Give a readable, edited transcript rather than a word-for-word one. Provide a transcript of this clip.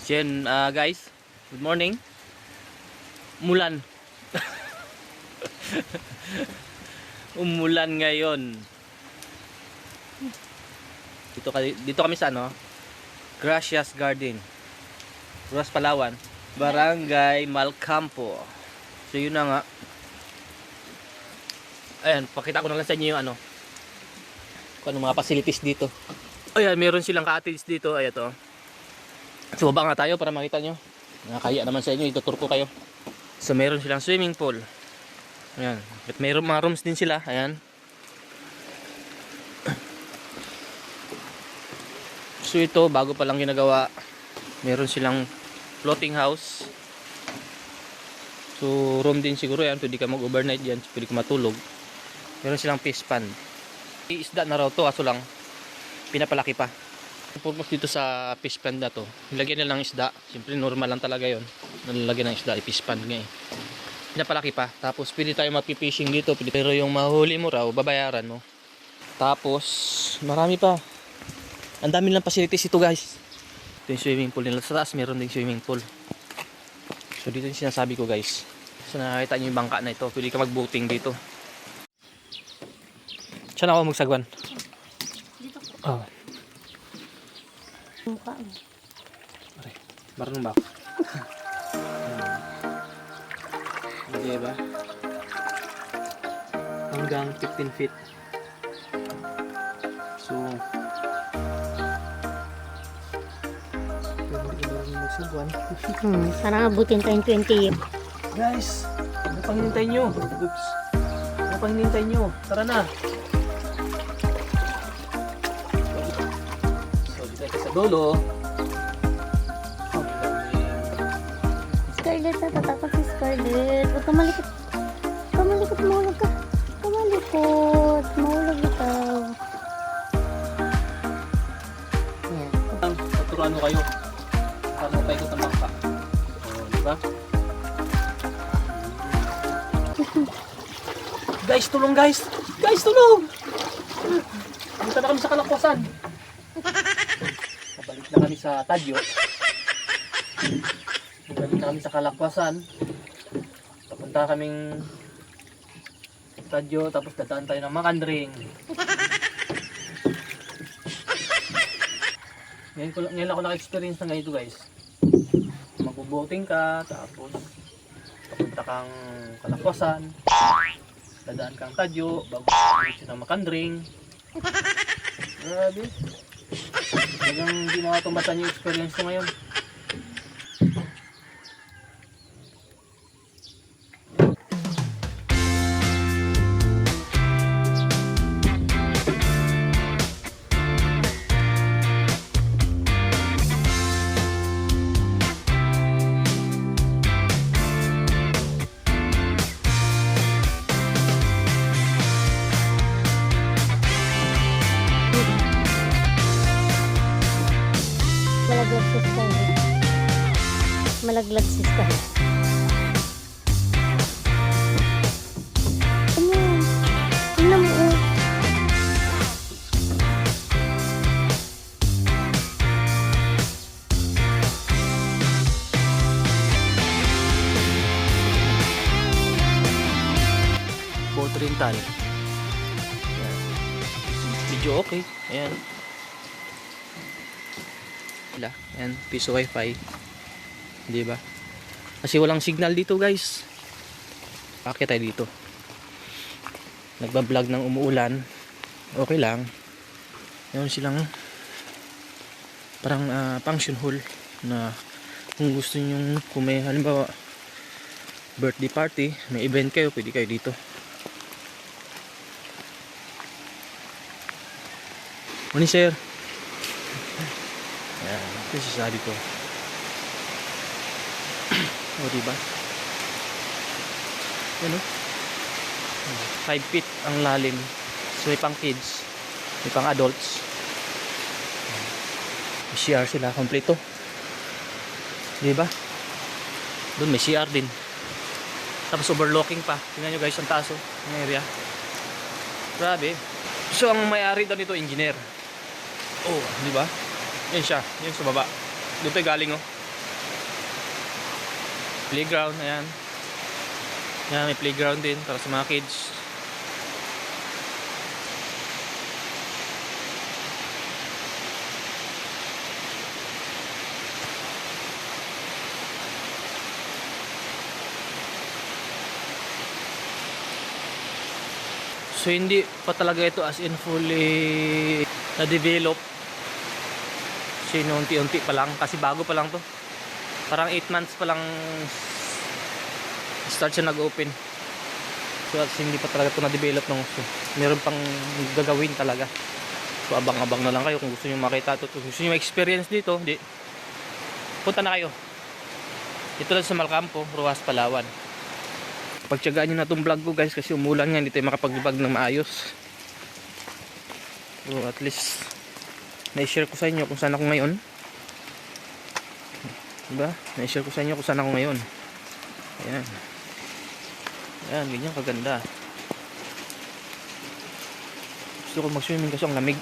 Then, guys, good morning. Umulan. Umulan ngayon. Dito kami sa Gracias Garden, Roas, Palawan, Barangay Malcampo. So yun na nga. Ayan, pakita ko na lang sa inyo yung kung ano mga facilities dito. Ayan, meron silang cottage dito. Ayan to. So baba nga tayo para makita nyo. Nakakaya naman sa inyo, itutur ko kayo. So meron silang swimming pool. Ayan, at mayroon mga rooms din sila. Ayan. So ito, bago pa lang ginagawa. Meron silang floating house. So room din siguro yan, pwede ka mag-overnight yan, pwede ka matulog. Meron silang fish pond. Isda na raw to, aso lang pinapalaki pa. Ang purpose dito sa fish pond na to, nilagyan nila ng isda. Siyempre normal lang talaga yon, nalalagyan ng isda, fish pond nga eh. Pinapalaki pa. Tapos pwede tayo magpipishing dito, pero yung mahuli mo raw, babayaran mo. Tapos marami pa. Ang dami lang facilities ito, guys. Ito yung swimming pool nila. Sa taas meron ding swimming pool. So dito yung sinasabi ko, guys. So nakakita nyo yung bangka na ito, pwede ka mag-boating dito. Saan ako magsagwan? Dito po. Oh. Mukha. Marunong ba? Hindi ba? Hanggang 15 feet. So, hindi ka marunong magsagwan. Sana abutin tayong 20 years. Guys, ano pang hinintay nyo? Oops. Ano pang hinintay nyo? Tara na. So, dito tayo sa dulo. Scarlett, natatakot si Scarlett. Huwag ka malikot. Kamalikot, mahulog ka. Kamalikot. Mahulog ikaw. Ayan. Tuturuan mo kayo. Paano tayo ko tambak pa. O, diba? Guys, tulong guys! Guys, tulong! Punta na kami sa Kalakwasan. Pabalik na kami sa Tadyo. Pabalik na kami sa Kalakwasan. Papunta kaming Tadyo, tapos dadaan tayo ng Makandring. Ngayon ako naka-experience na ganito, guys. Magbo-boating ka, tapos papunta kang Kalakwasan, dadaan kang Tadyo, bago diretso ng Makandring. Grabe. Talagang hindi makatumbatan yung experience ko ngayon. Malaglag si Scarlett. Malaglag si Scarlett. Ano? Tingnan mo. Oh. Boat rental. Ayan. Video okay. Ayan. Ayan, piso wifi. Di ba? Kasi walang signal dito, guys. Bakit tayo dito? Nagba-vlog ng umuulan. Okay lang. Meron silang parang function hall na kung gusto niyo, kung may halimbawa birthday party, may event kayo, pwede kayo dito. Morning, sir. Ayan, ito yung sasabi ko. O, diba? Ano? 5 feet ang lalim. So, may pang kids. May pang adults. May CR sila, kompleto. Diba? Doon may CR din. Tapos overlooking pa. Tingnan nyo guys, ang taas ng area. Grabe. So, ang may-ari daw nito, engineer. Oh, diba? Yan siya, yun sa baba. Doon tayo galing, oh. Playground, ayan. Ayan, may playground din para sa mga kids. So hindi pa talaga ito as in fully na-develop. So unti-unti pa lang kasi bago pa lang to. Parang 8 months pa lang start siya nag-open. So hindi pa talaga ito na-develop ng gusto. Meron pang gagawin talaga. So abang-abang na lang kayo kung gusto niyo makita ito. Kung gusto niyo ma-experience dito, punta na kayo. Ito lang sa Malcampo, Roxas, Palawan. Pagtiyagaan nyo na itong vlog ko guys kasi umulan nga, hindi tayo makapag-vlog ng maayos. So at least na-share ko sa inyo kung saan ako ngayon. Diba? Na-share ko sa inyo kung saan ako ngayon. Ayan. Ayan, ganyan kaganda. Gusto ko mag-swimming kasi ang lamig.